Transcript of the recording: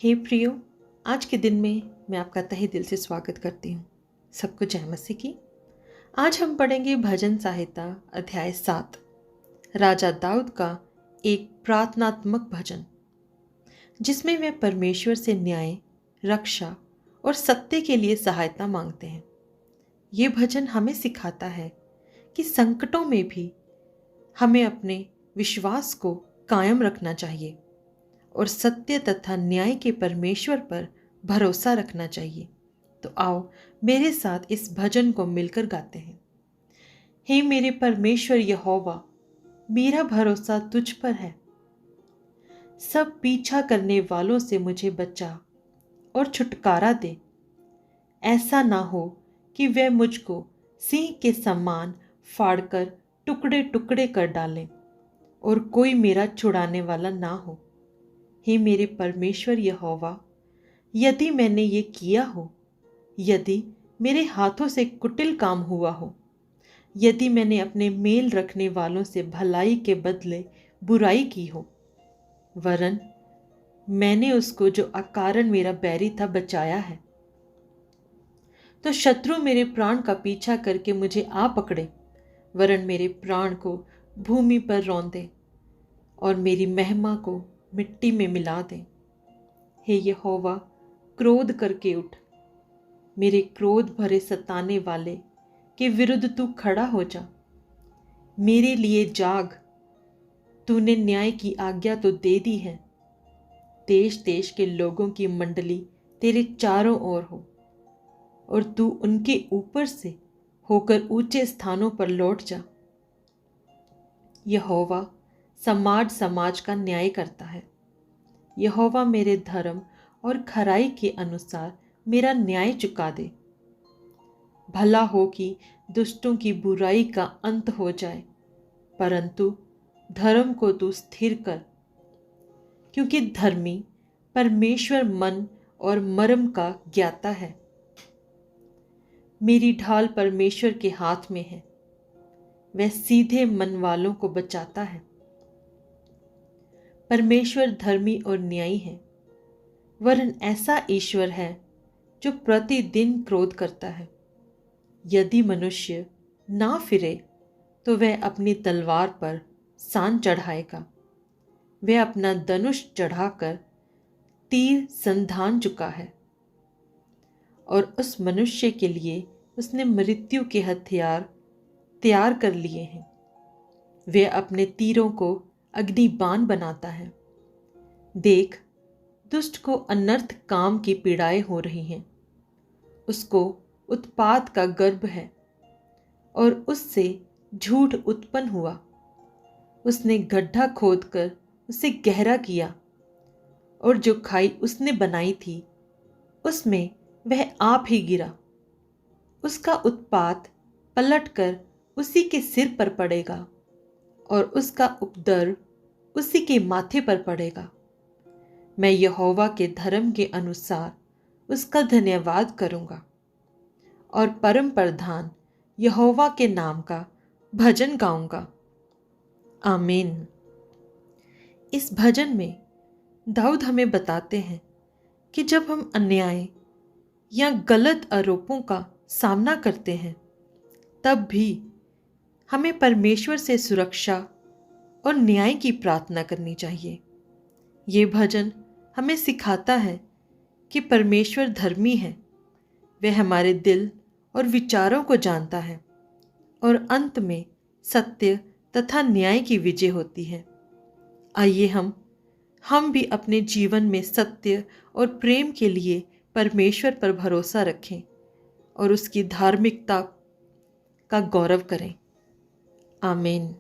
हे प्रियो, आज के दिन में मैं आपका तहे दिल से स्वागत करती हूँ। सबको जय मसीह की। आज हम पढ़ेंगे भजन संहिता अध्याय 7, राजा दाऊद का एक प्रार्थनात्मक भजन, जिसमें वे परमेश्वर से न्याय, रक्षा और सत्य के लिए सहायता मांगते हैं। ये भजन हमें सिखाता है कि संकटों में भी हमें अपने विश्वास को कायम रखना चाहिए और सत्य तथा न्याय के परमेश्वर पर भरोसा रखना चाहिए। तो आओ मेरे साथ इस भजन को मिलकर गाते हैं। हे मेरे परमेश्वर यहोवा, मेरा भरोसा तुझ पर है। सब पीछा करने वालों से मुझे बचा और छुटकारा दे। ऐसा ना हो कि वे मुझको सिंह के समान फाड़कर टुकड़े टुकड़े कर डालें और कोई मेरा छुड़ाने वाला ना हो। हे मेरे परमेश्वर यहोवा, यदि मैंने ये किया हो, यदि मेरे हाथों से कुटिल काम हुआ हो, यदि मैंने अपने मेल रखने वालों से भलाई के बदले बुराई की हो, वरन मैंने उसको जो अकारण मेरा बैरी था बचाया है, तो शत्रु मेरे प्राण का पीछा करके मुझे आ पकड़े, वरन मेरे प्राण को भूमि पर रौंदे और मेरी महिमा को मिट्टी में मिला दें। हे यहोवा, क्रोध करके उठ, मेरे क्रोध भरे सताने वाले के विरुद्ध तू खड़ा हो जा। मेरे लिए जाग, तूने न्याय की आज्ञा तो दे दी है। देश देश के लोगों की मंडली तेरे चारों ओर हो और तू उनके ऊपर से होकर ऊंचे स्थानों पर लौट जा। यहोवा समाज समाज का न्याय करता है। यहोवा मेरे धर्म और खराई के अनुसार मेरा न्याय चुका दे। भला हो कि दुष्टों की बुराई का अंत हो जाए, परंतु धर्म को तू स्थिर कर, क्योंकि धर्मी परमेश्वर मन और मर्म का ज्ञाता है। मेरी ढाल परमेश्वर के हाथ में है, वह सीधे मन वालों को बचाता है। परमेश्वर धर्मी और न्यायी है, वरन ऐसा ईश्वर है जो प्रतिदिन क्रोध करता है। यदि मनुष्य ना फिरे तो वह अपनी तलवार पर सान चढ़ाएगा। वह अपना धनुष चढ़ाकर तीर संधान चुका है और उस मनुष्य के लिए उसने मृत्यु के हथियार तैयार कर लिए हैं। वह अपने तीरों को अग्निबाण बनाता है। देख, दुष्ट को अनर्थ काम की पीड़ाएं हो रही हैं। उसको उत्पात का गर्भ है और उससे झूठ उत्पन्न हुआ। उसने गड्ढा खोदकर उसे गहरा किया और जो खाई उसने बनाई थी उसमें वह आप ही गिरा। उसका उत्पात पलटकर उसी के सिर पर पड़ेगा और उसका उपद्रव उसी के माथे पर पड़ेगा। मैं यहोवा के धर्म के अनुसार उसका धन्यवाद करूंगा और परम प्रधान यहोवा के नाम का भजन गाऊंगा। आमीन। इस भजन में दाऊद हमें बताते हैं कि जब हम अन्याय या गलत आरोपों का सामना करते हैं, तब भी हमें परमेश्वर से सुरक्षा और न्याय की प्रार्थना करनी चाहिए। ये भजन हमें सिखाता है कि परमेश्वर धर्मी है। वह हमारे दिल और विचारों को जानता है और अंत में सत्य तथा न्याय की विजय होती है। आइए हम भी अपने जीवन में सत्य और प्रेम के लिए परमेश्वर पर भरोसा रखें और उसकी धार्मिकता का गौरव करें। आमीन।